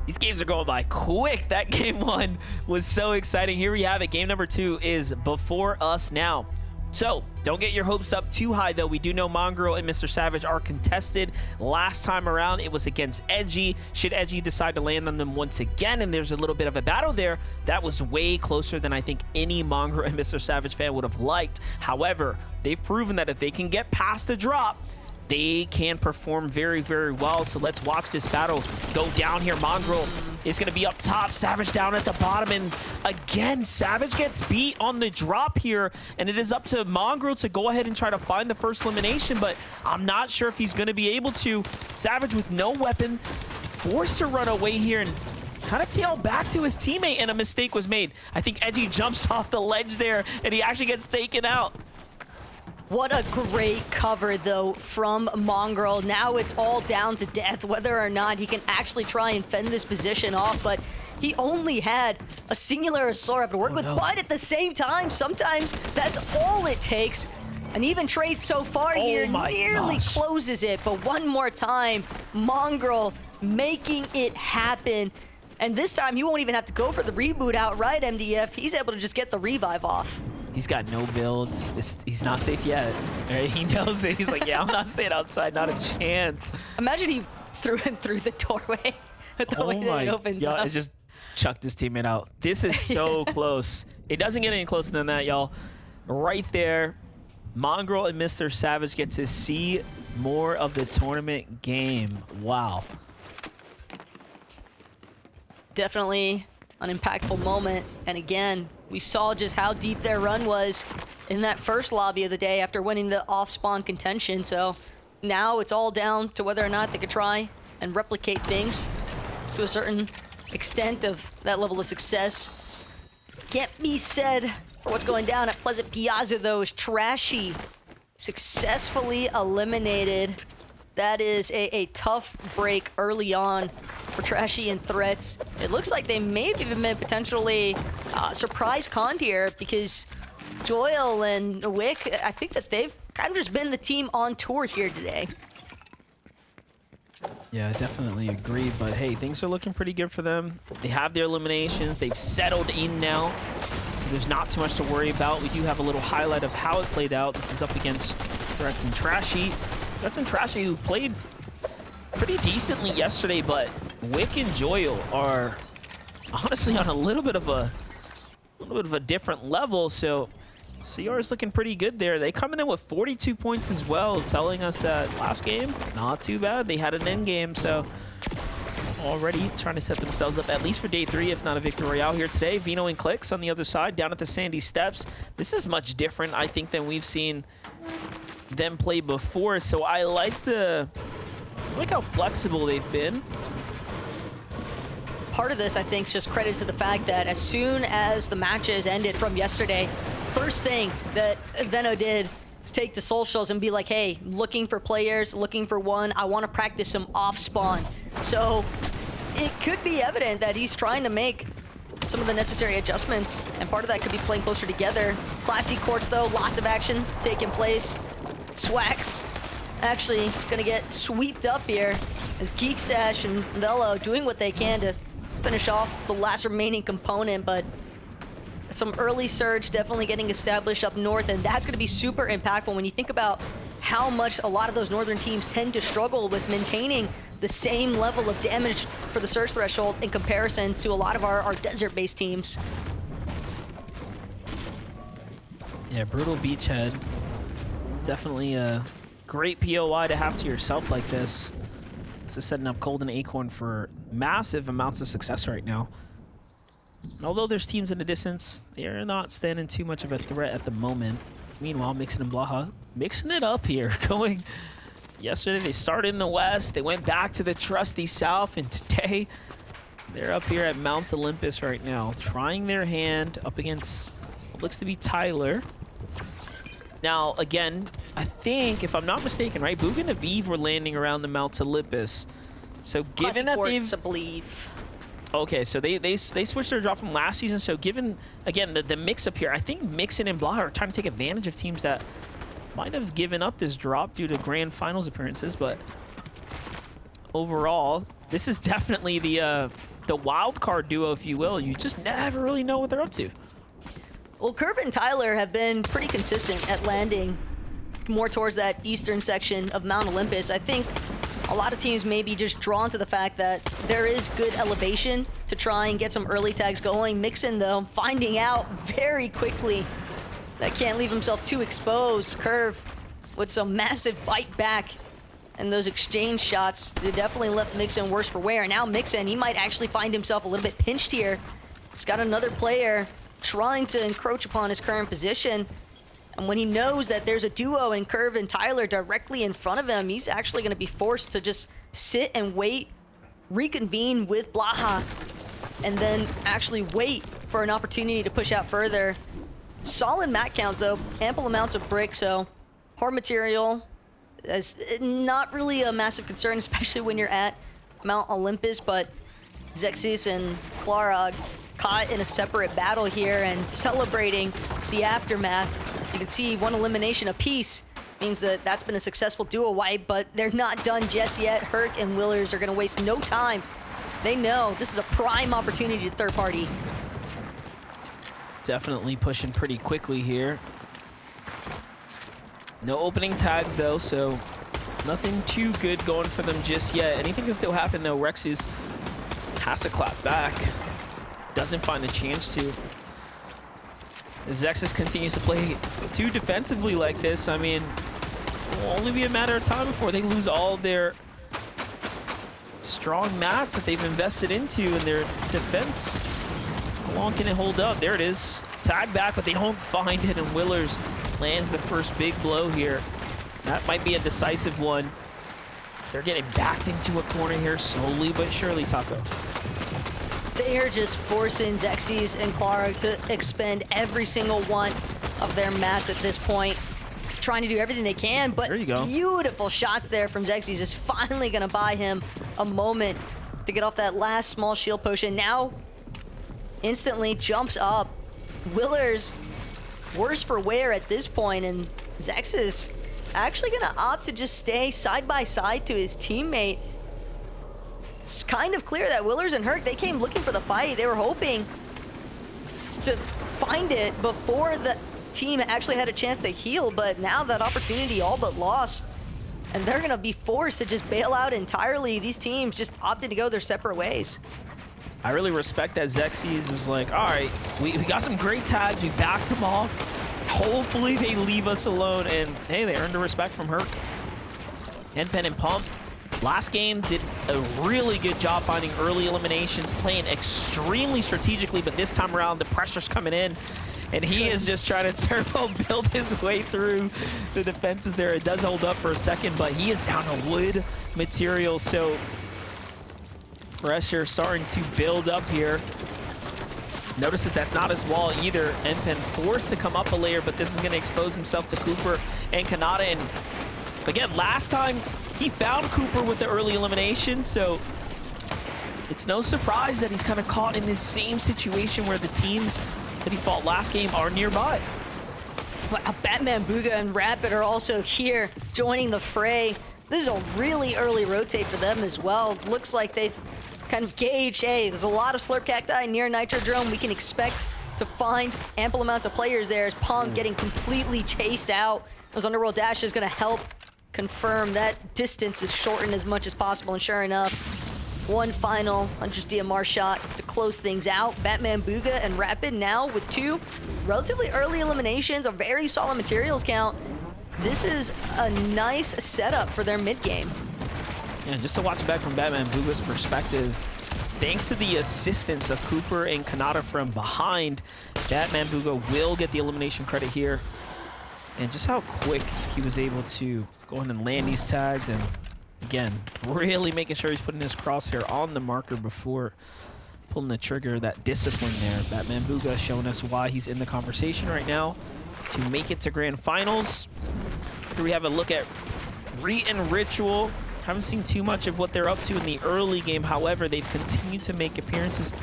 These games are going by quick. That game one was so exciting. Here we have it. Game number 2 is before us now. So don't get your hopes up too high, though. We do know Mongrel and Mr. Savage are contested. Last time around, it was against Edgy. Should Edgy decide to land on them once again, and there's a little bit of a battle there, that was way closer than I think any Mongrel and Mr. Savage fan would have liked. However, they've proven that if they can get past the drop, they can perform very, very well. So let's watch this battle go down here. Mongrel is going to be up top, Savage down at the bottom, and again, Savage gets beat on the drop here, and it is up to Mongrel to go ahead and try to find the first elimination, but I'm not sure if he's going to be able to. Savage with no weapon, forced to run away here and kind of tail back to his teammate, and a mistake was made. I think Edgy jumps off the ledge there, and he actually gets taken out. What a great cover, though, from Mongrel. Now it's all down to death, whether or not he can actually try and fend this position off, but he only had a singular assault to work with, but at the same time, sometimes that's all it takes. An even trade so far here nearly closes it, but one more time, Mongrel making it happen. And this time, he won't even have to go for the reboot outright, MDF. He's able to just get the revive off. He's got no builds. He's not safe yet. Right? He knows it. He's like, yeah, I'm not staying outside. Not a chance. Imagine he threw him through the doorway. The way that it opened up. It just chucked his teammate out. This is so close. It doesn't get any closer than that, y'all. Right there, Mongrel and Mr. Savage get to see more of the tournament game. Wow. Definitely an impactful moment. And again, we saw just how deep their run was in that first lobby of the day after winning the off-spawn contention. So now it's all down to whether or not they could try and replicate things to a certain extent of that level of success. Can't be said for what's going down at Pleasant Piazza, though, is Trashy successfully eliminated. That is a tough break early on for Trashy and Threats. It looks like they may have even been potentially surprise conned here, because Joel and Wick, I think that they've kind of just been the team on tour here today. Yeah, I definitely agree, but hey, things are looking pretty good for them. They have their eliminations. They've settled in now. So there's not too much to worry about. We do have a little highlight of how it played out. This is up against Threats and Trashy. Threats and Trashy, who played pretty decently yesterday, but Wick and Joel are honestly on a little bit of a different level. So CR is looking pretty good there. They come in with 42 points as well, telling us that last game, not too bad. They had an end game, so already trying to set themselves up at least for day 3, if not a victory royale here today. Vino and Clicks on the other side, down at the Sandy Steps. This is much different, I think, than we've seen them play before. So I like how flexible they've been. Part of this, I think, is just credit to the fact that as soon as the matches ended from yesterday, first thing that Veno did is take the socials and be like, hey, looking for players, looking for one. I want to practice some off-spawn. So it could be evident that he's trying to make some of the necessary adjustments, and part of that could be playing closer together. Classy courts, though, lots of action taking place. Swax actually gonna get swept up here as Geekstash and Velo doing what they can to finish off the last remaining component, but some early surge definitely getting established up north, and that's going to be super impactful when you think about how much a lot of those northern teams tend to struggle with maintaining the same level of damage for the surge threshold in comparison to a lot of our desert-based teams. Yeah, Brutal Beachhead. Definitely a great POI to have to yourself like this. This is setting up Cold and Acorn for massive amounts of success right now. And although there's teams in the distance, they're not standing too much of a threat at the moment. Meanwhile, Mixon and Blaha mixing it up here. Going yesterday, they started in the west, they went back to the trusty south, and today they're up here at Mount Olympus right now, trying their hand up against what looks to be Tyler. Now, again, I think, if I'm not mistaken, right, Boog and Aviv were landing around the Mount Olympus. So given that they've... I believe. Okay, so they switched their drop from last season. So given, again, the mix-up here, I think Mixon and Blaha are trying to take advantage of teams that might have given up this drop due to grand finals appearances. But overall, this is definitely the the wild card duo, if you will. You just never really know what they're up to. Well, Curve and Tyler have been pretty consistent at landing more towards that eastern section of Mount Olympus. I think a lot of teams may be just drawn to the fact that there is good elevation to try and get some early tags going. Mixon, though, finding out very quickly that can't leave himself too exposed. Curve with some massive bite back, and those exchange shots, they definitely left Mixon worse for wear. Now Mixon, he might actually find himself a little bit pinched here. He's got another player trying to encroach upon his current position. And when he knows that there's a duo in Curve and Tyler directly in front of him, he's actually going to be forced to just sit and wait, reconvene with Blaha, and then actually wait for an opportunity to push out further. Solid mat counts, though. Ample amounts of brick, so hard material is not really a massive concern, especially when you're at Mount Olympus, but Zexis and Klarog caught in a separate battle here and celebrating the aftermath. So you can see one elimination apiece means that that's been a successful duo wipe, but they're not done just yet. Herc and Willers are going to waste no time. They know this is a prime opportunity to third party. Definitely pushing pretty quickly here. No opening tags, though, so nothing too good going for them just yet. Anything can still happen, though. Rexys has to clap back. Doesn't find a chance to. If Zexis continues to play too defensively like this, I mean, it will only be a matter of time before they lose all their strong mats that they've invested into in their defense. How long can it hold up? There it is. Tag back, but they don't find it, and Willers lands the first big blow here. That might be a decisive one. So they're getting backed into a corner here slowly but surely, Taco. They are just forcing Zexis and Klarog to expend every single one of their mats at this point. Trying to do everything they can, but there you go. Beautiful shots there from Zexis is finally going to buy him a moment to get off that last small shield potion. Now, instantly jumps up. Willers, worse for wear at this point, and Zexis actually going to opt to just stay side by side to his teammate. It's kind of clear that Willers and Herc, they came looking for the fight. They were hoping to find it before the team actually had a chance to heal, but now that opportunity all but lost, and they're going to be forced to just bail out entirely. These teams just opted to go their separate ways. I really respect that Zexis was like, all right, we got some great tags. We backed them off. Hopefully they leave us alone. And hey, they earned the respect from Herc. Henpen and Pump. Last game did a really good job finding early eliminations, playing extremely strategically, but this time around the pressure's coming in. And he is just trying to turbo build his way through the defenses there. It does hold up for a second, but he is down to wood material. So pressure starting to build up here. Notices that's not his wall either. Enpen forced to come up a layer, but this is going to expose himself to Cooper and Kanata. And again, last time he found Cooper with the early elimination, so it's no surprise that he's kind of caught in this same situation where the teams that he fought last game are nearby. Wow, Batman, Booga, and Rapid are also here joining the fray. This is a really early rotate for them as well. Looks like they've kind of gauged, hey, there's a lot of Slurp Cacti near Nitrodrome. We can expect to find ample amounts of players there as Pong getting completely chased out. Those Underworld Dash is going to help confirm that distance is shortened as much as possible. And sure enough, one final 100 DMR shot to close things out. Batman, Booga, and Rapid now with two relatively early eliminations, a very solid materials count. This is a nice setup for their mid game. Yeah, just to watch back from Batman Booga's perspective, thanks to the assistance of Cooper and Kanata from behind, Batman Booga will get the elimination credit here. And just how quick he was able to go in and land these tags, and again, really making sure he's putting his crosshair on the marker before pulling the trigger. That discipline there. Batman Booga showing us why he's in the conversation right now to make it to grand finals. Here we have a look at Reet and Ritual. Haven't seen too much of what they're up to in the early game. However, they've continued to make appearances,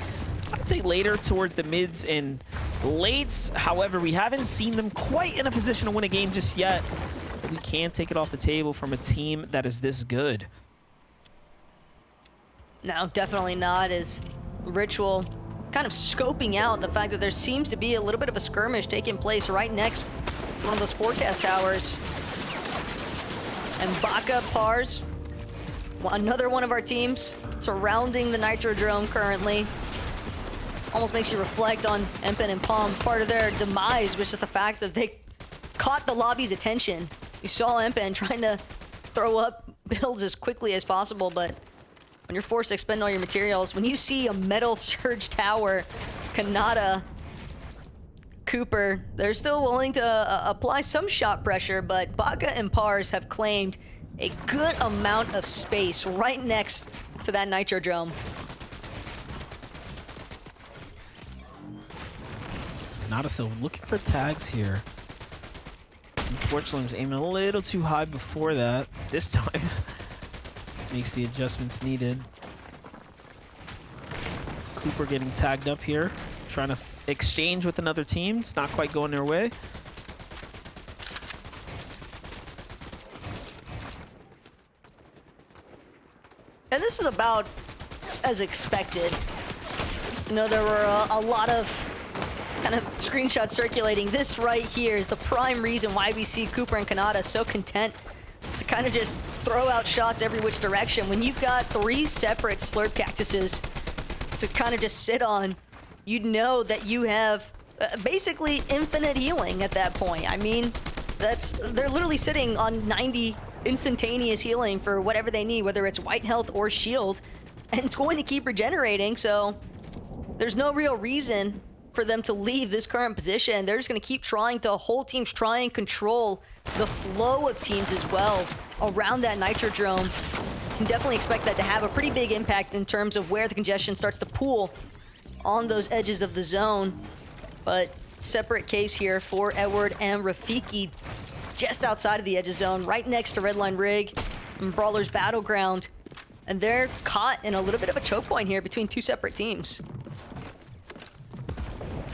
I'd say later towards the mids and lates. However, we haven't seen them quite in a position to win a game just yet. But we can't take it off the table from a team that is this good. No, definitely not. As Ritual kind of scoping out the fact that there seems to be a little bit of a skirmish taking place right next to one of those forecast towers. And Baka, Pars, another one of our teams surrounding the Nitrodrome currently. Almost makes you reflect on Empen and Palm. Part of their demise was just the fact that they caught the lobby's attention. You saw Empen trying to throw up builds as quickly as possible, but when you're forced to expend all your materials, when you see a metal surge tower, Kanata, Cooper, they're still willing to apply some shot pressure, but Baka and Pars have claimed a good amount of space right next to that Nitrodrome. Kanata still looking for tags here. Unfortunately, was aiming a little too high before that. This time, makes the adjustments needed. Cooper getting tagged up here, trying to exchange with another team. It's not quite going their way. And this is about as expected. You know, there were a lot of kind of screenshots circulating. This right here is the prime reason why we see Cooper and Kanata so content to kind of just throw out shots every which direction. When you've got 3 separate slurp cactuses to kind of just sit on, you know that you have basically infinite healing at that point. I mean, they're literally sitting on 90 instantaneous healing for whatever they need, whether it's white health or shield, and it's going to keep regenerating, so there's no real reason for them to leave this current position. They're just going to keep trying to hold teams, try and control the flow of teams as well around that Nitrodrome. You can definitely expect that to have a pretty big impact in terms of where the congestion starts to pool on those edges of the zone. But separate case here for Edward and Rafiki, just outside of the edge of zone, right next to Redline Rig and Brawler's Battleground. And they're caught in a little bit of a choke point here between 2 separate teams.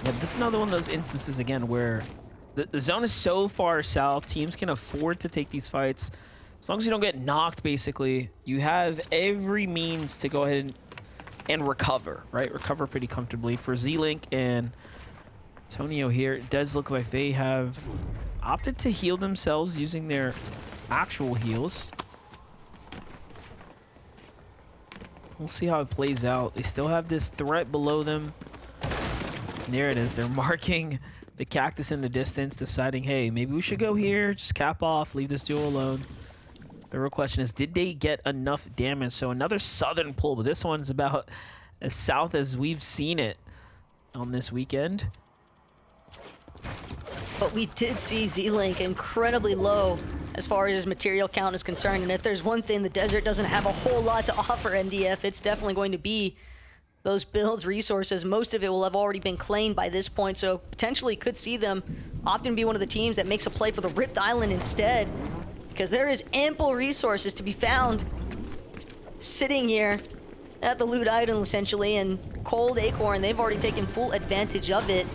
Yeah, this is another one of those instances, again, where the zone is so far south, teams can afford to take these fights. As long as you don't get knocked, basically, you have every means to go ahead and recover, right? Recover pretty comfortably. For Z-Link and Antonio here, it does look like they have opted to heal themselves using their actual heals. We'll see how it plays out. They still have this threat below them. There it is. They're marking the cactus in the distance, deciding, hey, maybe we should go here, just cap off, leave this duo alone. The real question is, did they get enough damage? So another southern pull, but this one's about as south as we've seen it on this weekend. But we did see Z-Link incredibly low as far as his material count is concerned. And if there's one thing the desert doesn't have a whole lot to offer MDF, it's definitely going to be those builds, resources. Most of it will have already been claimed by this point, so potentially could see them often be one of the teams that makes a play for the Rift Island instead, because there is ample resources to be found sitting here at the Loot Island, essentially, and Cold Acorn, they've already taken full advantage of it.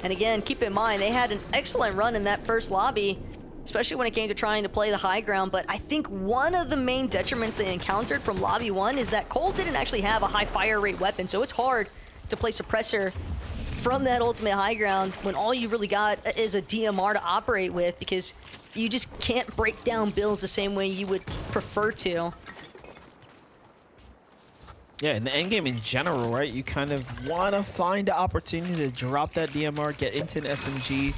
And again, keep in mind, they had an excellent run in that first lobby, especially when it came to trying to play the high ground. But I think one of the main detriments they encountered from lobby 1 is that Cold didn't actually have a high fire rate weapon, so it's hard to play suppressor from that ultimate high ground when all you really got is a DMR to operate with, because you just can't break down builds the same way you would prefer to. Yeah, in the endgame in general, right? You kind of want to find an opportunity to drop that DMR, get into an SMG.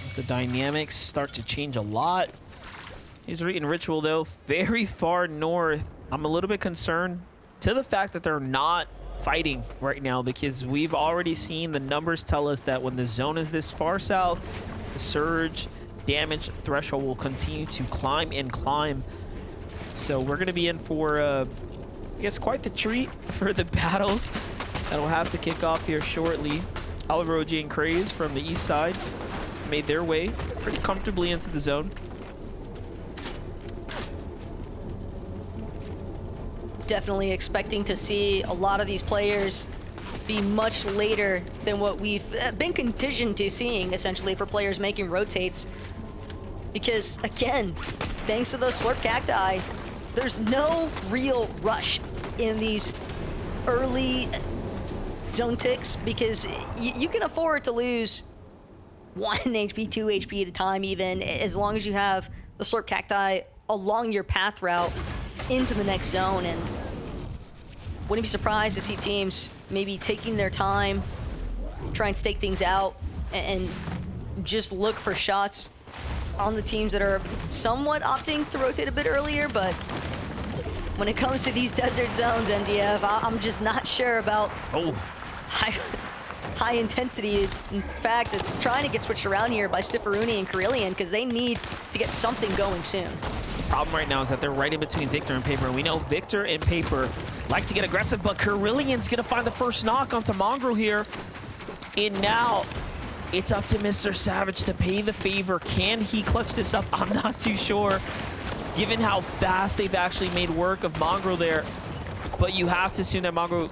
As the dynamics start to change a lot. Here's Reet and Ritual, though, very far north. I'm a little bit concerned to the fact that they're not fighting right now, because we've already seen the numbers tell us that when the zone is this far south, the surge damage threshold will continue to climb and climb. So we're going to be in for, I guess, quite the treat for the battles that'll have to kick off here shortly. Alroji and Craze from the east side made their way pretty comfortably into the zone. Definitely expecting to see a lot of these players be much later than what we've been conditioned to seeing, essentially, for players making rotates. Because, again, thanks to those slurp cacti, there's no real rush in these early zone ticks, because you can afford to lose 1 HP, 2 HP at a time even, as long as you have the Slurp Cacti along your path route into the next zone. And wouldn't be surprised to see teams maybe taking their time, try and stake things out, and just look for shots on the teams that are somewhat opting to rotate a bit earlier. But when it comes to these desert zones, MDF, I'm just not sure about high intensity. In fact, it's trying to get switched around here by Stifferoony and Carillion, because they need to get something going soon. Problem right now is that they're right in between Victor and Paper. We know Victor and Paper like to get aggressive, but Carillion's gonna find the first knock onto Mongrel here. And now it's up to Mr. Savage to pay the favor. Can he clutch this up? I'm not too sure, given how fast they've actually made work of Mongrel there. But you have to assume that Mongrel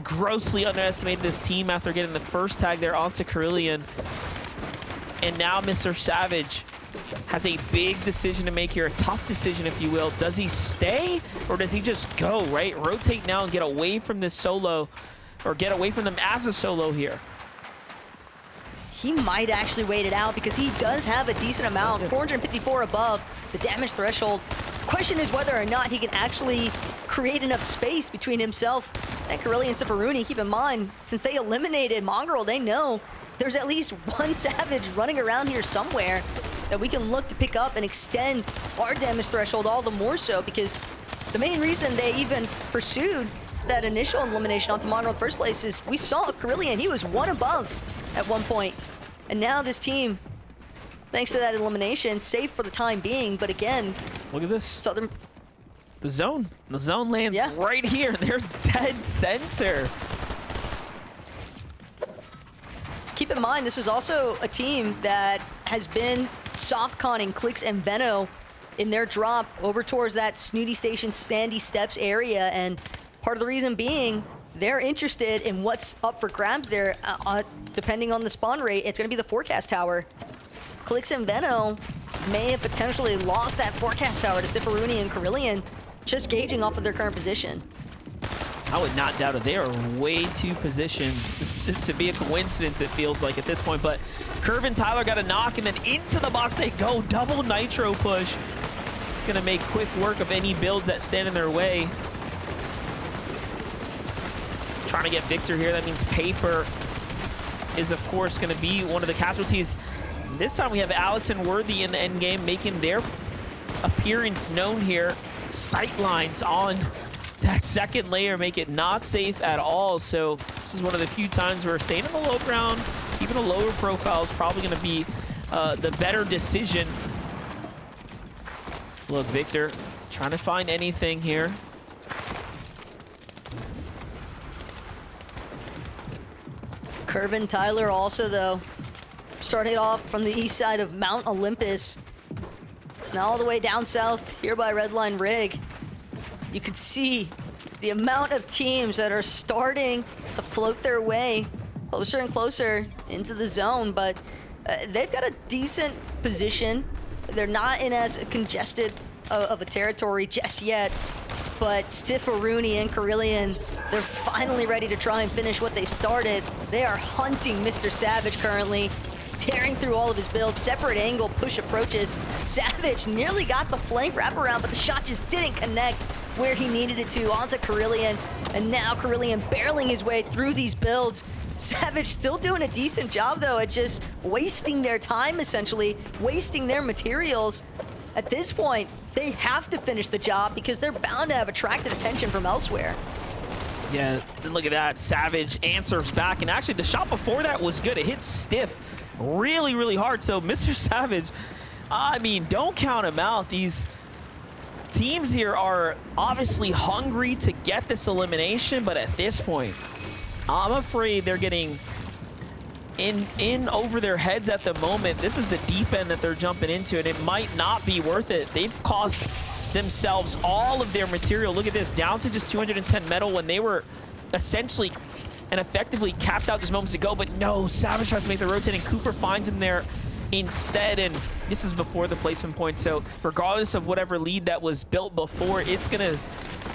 grossly underestimated this team after getting the first tag there onto Carillion. And now Mr. Savage has a big decision to make here, a tough decision, if you will. Does he stay, or does he just go, right? Rotate now and get away from this solo, or get away from them as a solo here. He might actually wait it out, because he does have a decent amount, 454 above the damage threshold. Question is whether or not he can actually create enough space between himself and Carillion and Stifferoony. Keep in mind, since they eliminated Mongrel, they know there's at least one Savage running around here somewhere that we can look to pick up and extend our damage threshold all the more so, because the main reason they even pursued that initial elimination onto Mongrel in the first place is we saw Carillion, he was 1 above at one point. And now this team, thanks to that elimination, safe for the time being, but again, look at this. Southern... The zone lands right here. They're dead center. Keep in mind, this is also a team that has been soft-conning Clix and Veno in their drop over towards that Snooty Station Sandy Steps area, and part of the reason being they're interested in what's up for grabs there. Depending on the spawn rate, it's going to be the Forecast Tower. Clix and Veno may have potentially lost that Forecast Tower to Stifferoony and Carillion, just gauging off of their current position. I would not doubt it. They are way too positioned to be a coincidence, it feels like at this point. But Curve and Tyler got a knock, and then into the box they go. Double nitro push. It's going to make quick work of any builds that stand in their way. Trying to get Victor here. That means Paper is, of course, going to be one of the casualties. This time we have Alex and Worthy in the end game making their appearance known here. Sightlines on that second layer make it not safe at all. So this is one of the few times where staying on the low ground, even a lower profile, is probably going to be the better decision. Look, Victor trying to find anything here. Curve and Tyler also, though, starting off from the east side of Mount Olympus, now all the way down south here by Redline Rig. You could see the amount of teams that are starting to float their way closer and closer into the zone, but they've got a decent position. They're not in as congested of a territory just yet, but Stifferoony and Carillion, they're finally ready to try and finish what they started. They are hunting Mr. Savage currently, tearing through all of his builds. Separate angle push approaches. Savage nearly got the flank wraparound, but the shot just didn't connect where he needed it to onto Carillion. And now Carillion barreling his way through these builds. Savage still doing a decent job, though, at just wasting their time, essentially, wasting their materials. At this point, they have to finish the job because they're bound to have attracted attention from elsewhere. Yeah, and look at that. Savage answers back, and actually the shot before that was good. It hit Stiff really, really hard. So Mr. Savage, I mean, don't count him out. These teams here are obviously hungry to get this elimination, but at this point, I'm afraid they're getting in over their heads at the moment. This is the deep end that they're jumping into, and it might not be worth it. They've cost themselves all of their material. Look at this, down to just 210 metal when they were essentially and effectively capped out just moments ago. But no, Savage tries to make the rotate, and Cooper finds him there instead, and this is before the placement point. So regardless of whatever lead that was built before, it's gonna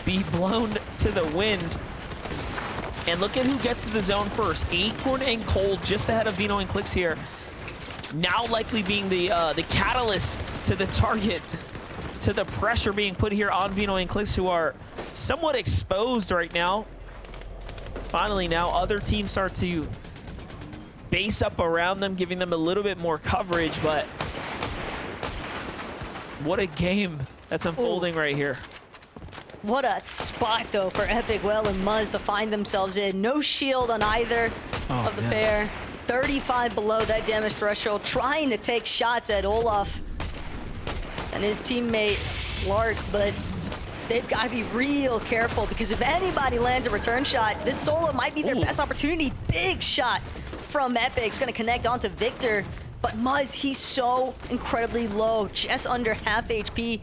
be blown to the wind. And look at who gets to the zone first. Acorn and Cold just ahead of Vino and Clicks here. Now likely being the catalyst to the target, to the pressure being put here on Vino and Clicks, who are somewhat exposed right now. Finally now other teams start to base up around them, giving them a little bit more coverage, but what a game that's unfolding right here. What a spot, though, for Epic Well and Muzz to find themselves in. No shield on either of the pair. 35 below that damage threshold, trying to take shots at Olaf and his teammate, Lark, but they've got to be real careful, because if anybody lands a return shot, this solo might be their best opportunity. Big shot from Epic. It's going to connect onto Victor, but Muzz, he's so incredibly low, just under half HP.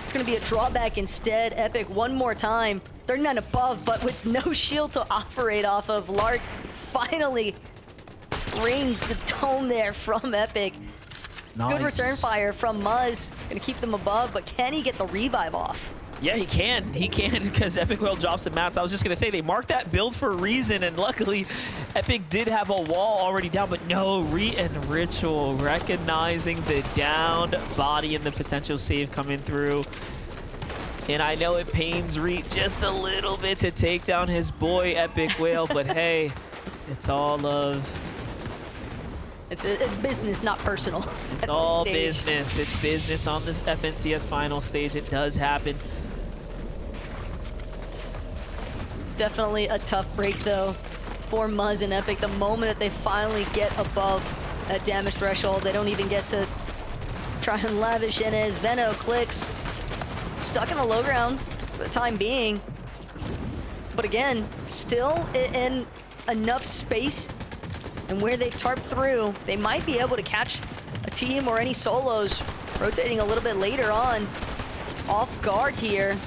It's going to be a drawback instead. Epic one more time. 39 above, but with no shield to operate off of. Lark finally rings the dome there from Epic. Nice. Good return fire from Muzz. Going to keep them above, but can he get the revive off? Yeah, he can. He can, because Epic Well drops the mats. I was just going to say, they marked that build for a reason, and luckily, Epic did have a wall already down, but no, Reet and Ritual recognizing the downed body and the potential save coming through. And I know it pains Reet just a little bit to take down his boy, Epic Whale, but hey, it's all love. It's business, not personal. It's all business. It's business on the FNCS final stage. It does happen. Definitely a tough break, though, for Muzz and Epic. The moment that they finally get above that damage threshold, they don't even get to try and lavish in as Veno Clicks stuck in the low ground for the time being. But again, still in enough space, and where they've tarped through, they might be able to catch a team or any solos rotating a little bit later on. Off guard here.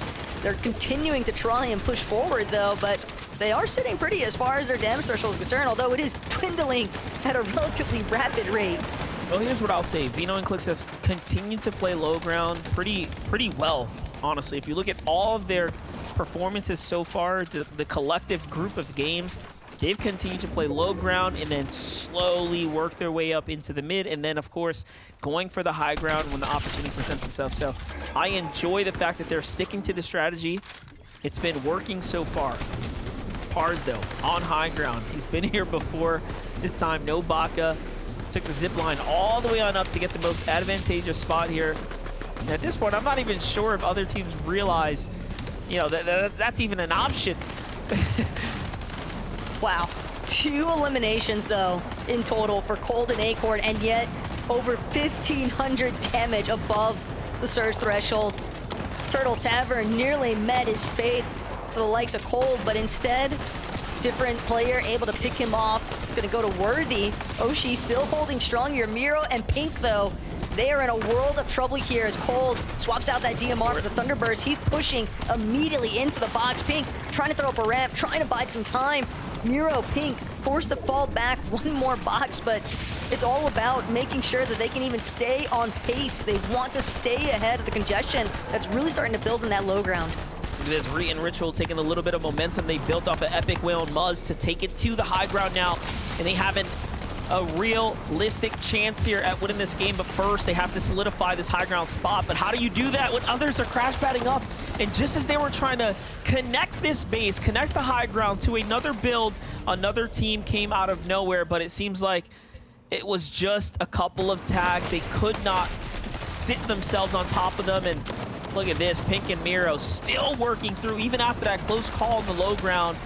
They're continuing to try and push forward, though, but they are sitting pretty as far as their damage threshold is concerned, although it is dwindling at a relatively rapid rate. Well, here's what I'll say. Vino and Clicks have continued to play low ground pretty well, honestly. If you look at all of their performances so far, the collective group of games, they've continued to play low ground and then slowly work their way up into the mid, and then, of course, going for the high ground when the opportunity presents itself. So I enjoy the fact that they're sticking to the strategy. It's been working so far. Pars, though, on high ground. He's been here before. This time, no Baka. Took the zip line all the way on up to get the most advantageous spot here. And at this point, I'm not even sure if other teams realize, you know, that's even an option. Wow. 2 eliminations, though, in total for Cold and Acorn, and yet over 1,500 damage above the surge threshold. Turtle Tavern nearly met his fate for the likes of Cold, but instead, different player able to pick him off. It's going to go to Worthy. Oshi still holding strong here. Miro and Pink, though, they are in a world of trouble here as Cold swaps out that DMR for the Thunderburst. He's pushing immediately into the box. Pink trying to throw up a ramp, trying to bide some time. Miro, Pink forced to fall back one more box, but it's all about making sure that they can even stay on pace. They want to stay ahead of the congestion that's really starting to build in that low ground. Look at this, Reet and Ritual taking a little bit of momentum they built off of Epic Whale and Muzz to take it to the high ground now, and they haven't a realistic chance here at winning this game, but first they have to solidify this high ground spot. But how do you do that when others are crash padding up? And just as they were trying to connect this base, connect the high ground to another build, another team came out of nowhere, but it seems like it was just a couple of tags. They could not sit themselves on top of them, and look at this, Pink and Miro still working through, even after that close call on the low ground.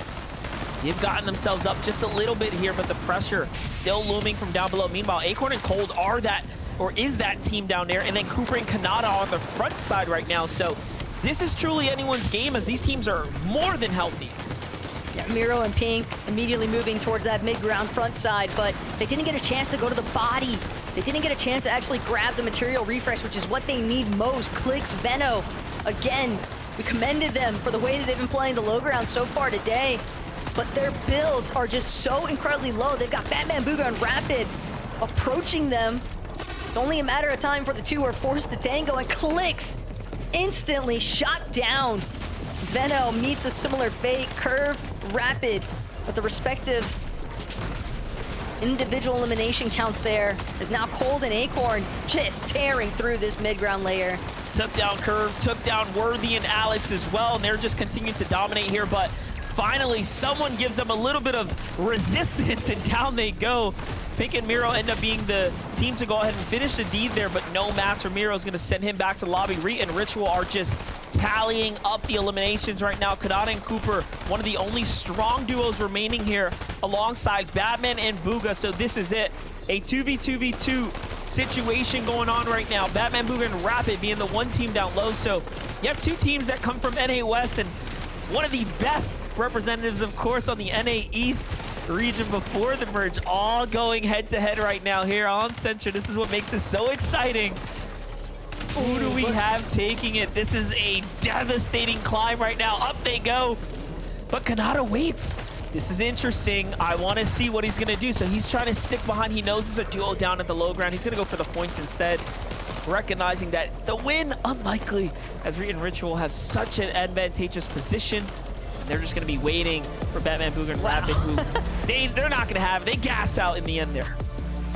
They've gotten themselves up just a little bit here, but the pressure still looming from down below. Meanwhile, Acorn and Cold are that, or is that team down there, and then Cooper and Kanata on the front side right now. So this is truly anyone's game, as these teams are more than healthy. Yeah, Miro and Pink immediately moving towards that mid-ground front side, but they didn't get a chance to go to the body. They didn't get a chance to actually grab the material refresh, which is what they need most. Clicks, Veno, again, we commended them for the way that they've been playing the low ground so far today. But their builds are just so incredibly low. They've got Batman, Booga, and Rapid approaching them. It's only a matter of time for the two are forced to tango, and Clicks instantly shot down. Veno meets a similar fate. Curve, Rapid but the respective individual elimination counts there is now Cold and Acorn just tearing through this mid-ground layer. Took down Curve, took down Worthy and Alex as well, and they're just continuing to dominate here, but finally someone gives them a little bit of resistance and down they go. Pink and Miro end up being the team to go ahead and finish the deed there, but no Mats or Miro is going to send him back to the lobby. Reet and Ritual are just tallying up the eliminations right now. Kanata and Cooper, one of the only strong duos remaining here alongside Batman and Booga. So this is it. A 2v2v2 situation going on right now. Batman, Booga, and Rapid being the one team down low. So you have two teams that come from NA West and one of the best representatives, of course, on the NA East region before the merge, all going head-to-head right now here on Central. This is what makes this so exciting. Who do we have taking it? This is a devastating climb right now. Up they go. But Kanata waits. This is interesting. I want to see what he's going to do. So he's trying to stick behind. He knows there's a duo down at the low ground. He's going to go for the points instead, recognizing that the win, unlikely, as Reet and Ritual have such an advantageous position. They're just going to be waiting for Batman, Booga, and Rapid, who they're not going to have. They gas out in the end there.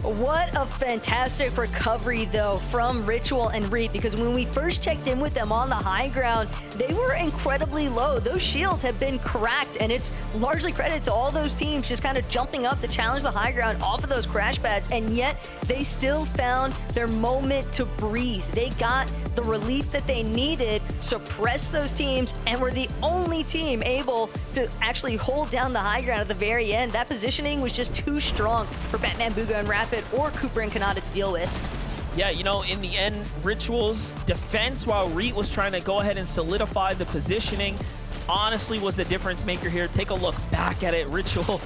What a fantastic recovery, though, from Ritual and Reet, because when we first checked in with them on the high ground, they were incredibly low. Those shields have been cracked, and it's largely credit to all those teams just kind of jumping up to challenge the high ground off of those crash pads, and yet they still found their moment to breathe. They got the relief that they needed, suppressed those teams, and were the only team able to actually hold down the high ground at the very end. That positioning was just too strong for Batman, Booga, and Rapid or Cooper and Kanata to deal with. Yeah, you know, in the end, Ritual's defense, while Reet was trying to go ahead and solidify the positioning, honestly was the difference maker here. Take a look back at it. Ritual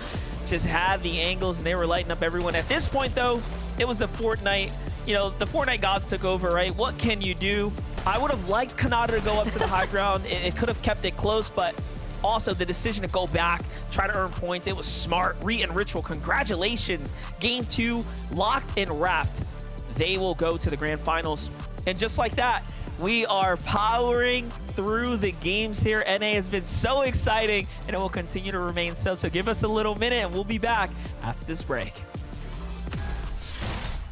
just had the angles, and they were lighting up everyone. At this point, though, it was the Fortnite. You know, the Fortnite gods took over, right? What can you do? I would have liked Kanata to go up to the high ground. It could have kept it close, but also the decision to go back, try to earn points, it was smart. Reet and Ritual, congratulations. Game 2, locked and wrapped. They will go to the grand finals. And just like that, we are powering through the games here. NA has been so exciting, and it will continue to remain so. So give us a little minute, and we'll be back after this break.